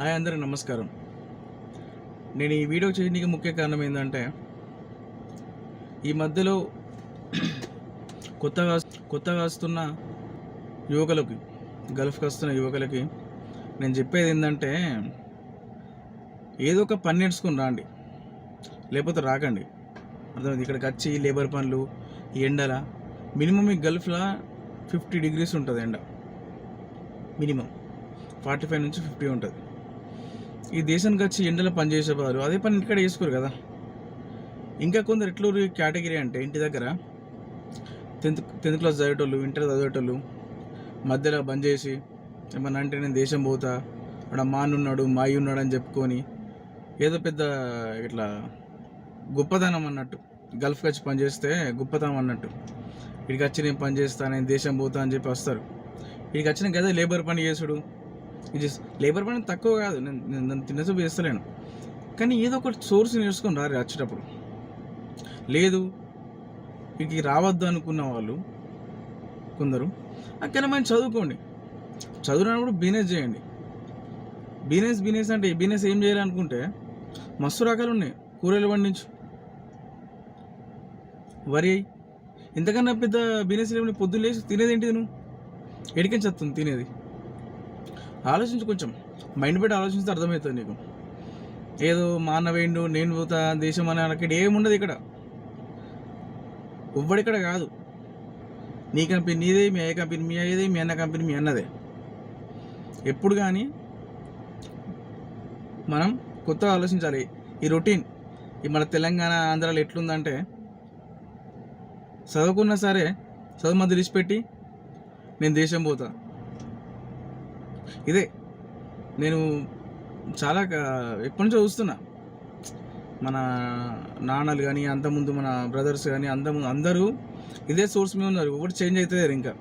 Hi అందరికి నమస్కారం. నేను ఈ వీడియో చేయడానికి ముఖ్య కారణం ఏంటంటే, ఈ మధ్యలో కొత్తగా కొత్తగా వస్తున్న యువకులకి, గల్ఫ్కి వస్తున్న యువకులకి నేను చెప్పేది ఏంటంటే, ఏదో ఒక పని నేర్చుకుని రాండి, లేకపోతే రాకండి. అర్థమైంది? ఇక్కడికి వచ్చి లేబర్ పనులు ఈ ఎండల మినిమం ఈ గల్ఫ్లో 50 degrees ఉంటుంది ఎండ. మినిమం 45 నుంచి 50 ఉంటుంది. ఈ దేశానికి వచ్చి ఎండలో పని చేసేవారు అదే పని ఇక్కడ చేసుకోరు కదా. ఇంకా కొందరు ఎట్లూరు కేటగిరీ అంటే, ఇంటి దగ్గర టెన్త్ క్లాస్ చదివేటోళ్ళు, ఇంటర్ చదివేటోళ్ళు మధ్యలో బంద్ చేసి ఏమన్నా అంటే నేను దేశం పోతా, అక్కడ మానున్నాడు మాయి ఉన్నాడు అని చెప్పుకొని ఏదో పెద్ద ఇట్లా గొప్పతనం అన్నట్టు, గల్ఫ్కి వచ్చి పని చేస్తే గొప్పతనం అన్నట్టు, ఇక్కడికి వచ్చి నేను పని చేస్తా, నేను దేశం పోతా అని చెప్పి వస్తారు. ఇక్కడికి వచ్చిన కదా లేబర్ పని చేసుడు. ఇది లేబర్ పని తక్కువ కాదు, నేను తిన్నసూపు చేస్తలేను, కానీ ఏదో ఒకటి సోర్స్ నేర్చుకొని రారు వచ్చేటప్పుడు. లేదు ఇక్కడికి రావద్దు అనుకున్న వాళ్ళు కొందరు అక్కడ మనం చదువుకోండి. చదువుకున్నప్పుడు బిజినెస్ చేయండి. బిజినెస్ అంటే బిజినెస్ ఏం చేయాలనుకుంటే మస్తు రకాలు ఉన్నాయి. కూరలు పండించు, వరి, ఇంతకన్నా పెద్ద బిజినెస్ ఏమి పొద్దున్న లేచి తినేది ఏంటిది? నువ్వు ఎడికించి వస్తుంది తినేది? ఆలోచించు, కొంచెం మైండ్ పెట్టి ఆలోచిస్తే అర్థమవుతుంది నీకు. ఏదో మా అన్న వేయండు నేను పోతా దేశం అని అక్కడ ఏముండదు. ఇక్కడ ఎవ్వడిక్కడ కాదు. నీ కంపెనీ నీదే, మీ అయ్య కంపెనీ మీ అయ్యేదే, మీ అన్న కంపెనీ మీ అన్నదే. ఎప్పుడు కానీ మనం కొత్తగా ఆలోచించాలి. ఈ రొటీన్ ఈ మన తెలంగాణ ఆంధ్రాలో ఎట్లుందంటే, చదువుకున్నా సరే చదువు మధ్య విడిచిపెట్టి నేను దేశం పోతా. ఇదే నేను చాలా ఎప్పటి నుంచో చూస్తున్నా. మన నాన్నలు కానీ, అంతకుముందు మన బ్రదర్స్ కానీ, అందరూ ఇదే సోర్స్ మీద ఉన్నారు. ఒకటి చేంజ్ అవుతుంది. ఇంకా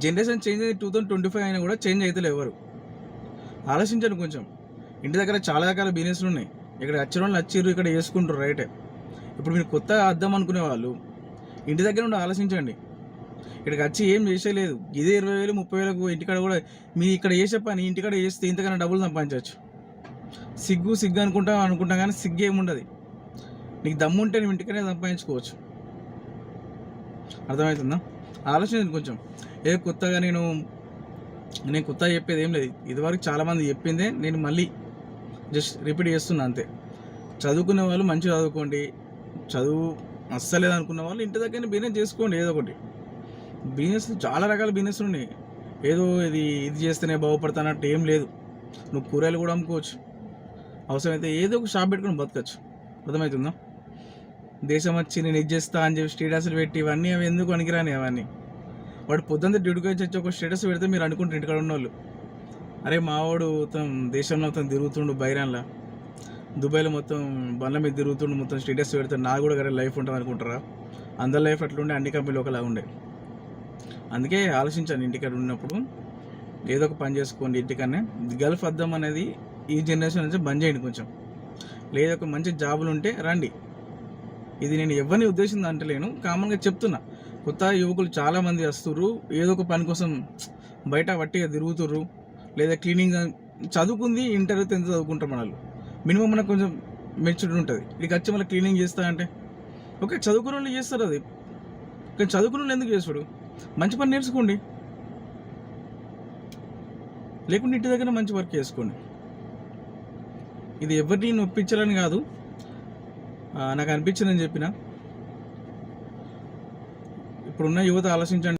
జనరేషన్ చేంజ్ అయ్యి 2025 అయినా కూడా చేంజ్ అవుతలే ఎవరు. ఆలోచించండి కొంచెం. ఇంటి దగ్గర చాలా రకాల బిజినెస్లు ఉన్నాయి. ఇక్కడ వచ్చిన వాళ్ళు వచ్చిర్రు, ఇక్కడ చేసుకుంటారు, రైటే. ఇప్పుడు మీరు కొత్తగా అర్థం అనుకునే వాళ్ళు ఇంటి దగ్గర ఉండి ఆలోచించండి. ఇక్కడికి వచ్చి ఏం చేసేలేదు. ఇదే 20,000 30,000 ఇంటికాడ కూడా మీ ఇక్కడ చేసే పని ఇంటికాడ చేస్తే ఇంతకన్నా డబ్బులు సంపాదించవచ్చు. సిగ్గు అనుకుంటాం కానీ సిగ్గు ఏముండదు. నీకు దమ్ము ఉంటే నువ్వు ఇంటికనే సంపాదించుకోవచ్చు. అర్థమవుతుందా? ఆలోచించండి కొంచెం. కొత్తగా నేను కొత్తగా చెప్పేది ఏం లేదు. ఇదివరకు చాలామంది చెప్పిందే నేను మళ్ళీ జస్ట్ రిపీట్ చేస్తున్నా అంతే. చదువుకునే వాళ్ళు మంచిగా చదువుకోండి. చదువు అస్సలేదు అనుకున్న వాళ్ళు ఇంటి దగ్గర బిజినెస్ చేసుకోండి. ఏదో ఒకటి బిజినెస్, చాలా రకాల బిజినెస్లు ఉన్నాయి. ఏదో ఇది చేస్తేనే బాగుపడతానట్టు ఏం లేదు. నువ్వు కూరగాయలు కూడా అమ్ముకోవచ్చు. అవసరమైతే ఏదో ఒక షాప్ పెట్టుకుని బతకచ్చు. అర్థమవుతుందా? దేశం వచ్చి నేను ఇది చేస్తా అని చెప్పి స్టేటస్లు పెట్టి ఇవన్నీ అవి ఎందుకు పనికిరాని అవన్నీ. వాడు పొద్దుంతా డ్యూటీకి వచ్చి ఒక స్టేటస్ పెడితే మీరు అనుకుంటారు ఇంటికాడ ఉన్నవాళ్ళు, అరే మావాడు మొత్తం దేశంలో మొత్తం తిరుగుతుండు, బైరాన్లా దుబాయ్లో మొత్తం బండ్ల మీద తిరుగుతుండు, మొత్తం స్టేటస్ పెడతాడు, నాకు కూడా గరే లైఫ్ ఉంటుంది అనుకుంటారా? అందరి లైఫ్ అట్లుండే, అన్ని కంపెనీలు ఒకలా ఉండే. అందుకే ఆలోచించండి. ఇంటికాడ ఉన్నప్పుడు ఏదో ఒక పని చేసుకోండి. ఇంటికన్నా గల్ఫ్ అద్దం అనేది ఈ జనరేషన్ నుంచి బంద్ చేయండి కొంచెం. లేదా ఒక మంచి జాబులు ఉంటే రండి. ఇది నేను ఎవరిని ఉద్దేశించి అంటలేను, కామన్గా చెప్తున్నా. కొత్త యువకులు చాలామంది వస్తుర్రు, ఏదో ఒక పని కోసం బయట వట్టిగా తిరుగుతుర్రు. లేదా క్లీనింగ్, చదువుకుంది ఇంటర్ 10th చదువుకుంటారు మన వాళ్ళు. మినిమం మనకు కొంచెం మెచ్యూరిటీ ఉంటుంది. ఇక వచ్చి మళ్ళీ క్లీనింగ్ చేస్తా అంటే ఓకే, చదువుకున్న వాళ్ళు చేస్తారు అది, కానీ చదువుకున్న వాళ్ళు ఎందుకు చేస్తాడు? మంచి పని నేర్చుకోండి, లేకుంటే ఇంటి దగ్గర మంచి వర్క్ చేసుకోండి. ఇది ఎవరిని నొప్పించాలని కాదు, నాకు అనిపించిందని చెప్పిన. ఇప్పుడున్న యువత ఆలోచించండి.